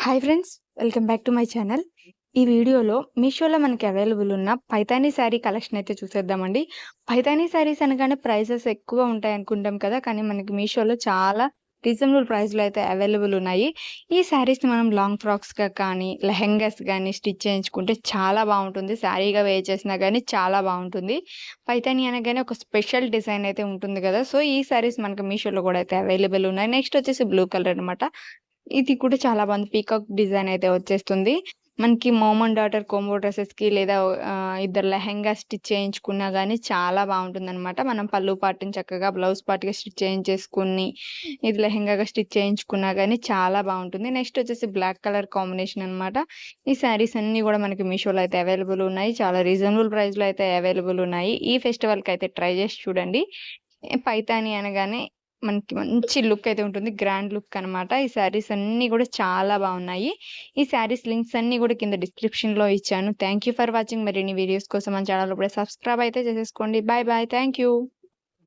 Hi friends, welcome back to my channel. ఈ వీడియోలో మీషోలో మనకి అవైలబుల్ ఉన్న పైతానీ శారీ కలెక్షన్ అయితే చూసేద్దామండి. పైతానీ శారీస్ అనగానే ప్రైసెస్ ఎక్కువ ఉంటాయి అనుకుంటాం కదా! కానీ మనకి మీషోలో చాలా రీజనబుల్ ప్రైస్‌లో అయితే అవైలబుల్ ఉన్నాయి. ఈ శారీస్‌ని మనం లాంగ్ ఫ్రాక్స్‌గా కానీ, లెహెంగాస్ గానీ స్టిచ్ చేయించుకుంటే చాలా బావుంటుంది. శారీగా వేర్ చేసినా గానీ చాలా బావుంటుంది. పైతానీ అనగానే ఒక స్పెషల్ డిజైన్ అయితే ఉంటుంది గదా! సో, ఈ శారీస్ మనకి మీషోలో గూడా అయితే అవైలబుల్ ఉన్నాయి. నెక్స్ట్ వచ్చేసి బ్లూ కలర్ అనమాట. ఇది కూడా చాలా బావుంది. పీకాక్ డిజైన్ అయితే వచ్చేస్తుంది. మనకి మామ్ అండ్ డాటర్ కాంబో డ్రెసెస్‌కి లేదా ఇద్దరు లెహెంగా స్టిచ్ చేయించుకున్నా గానీ చాలా బావుంటుందనమాట. మనం పళ్ళు పార్ట్‌ని చక్కగా బ్లౌజ్ పార్ట్‌గా స్టిచ్ చేయించేసుకొని, ఇది లెహెంగాగా స్టిచ్ చేయించుకున్నా గానీ చాలా బావుంటుంది. నెక్స్ట్ వచ్చేసి బ్లాక్ కలర్ కాంబినేషన్ అనమాట. ఈ శారీస్ అన్నీ గూడా మనకి మీషోలో అయితే అవైలబుల్ ఉన్నాయి. చాలా రీజనబుల్ ప్రైస్‌లో అయితే అవైలబుల్ ఉన్నాయి. ఈ ఫెస్టివల్‌కయితే ట్రై చేసి చూడండి. పైతాని అనగానే మనకి మంచి లుక్ అయితే ఉంటుంది. గ్రాండ్ లుక్ అనమాట. ఈ శారీస్ అన్నీ గూడా చాలా బావున్నాయి. ఈ శారీస్ లింక్స్ అన్నీ గూడా కింద డిస్క్రిప్షన్‌లో ఇచ్చాను. Thank you for watching. మరిన్ని వీడియోస్ కోసం మన ఛానెల్ ఇప్పుడే సబ్స్క్రైబ్ అయితే చేసేసుకోండి. Bye bye. Thank you.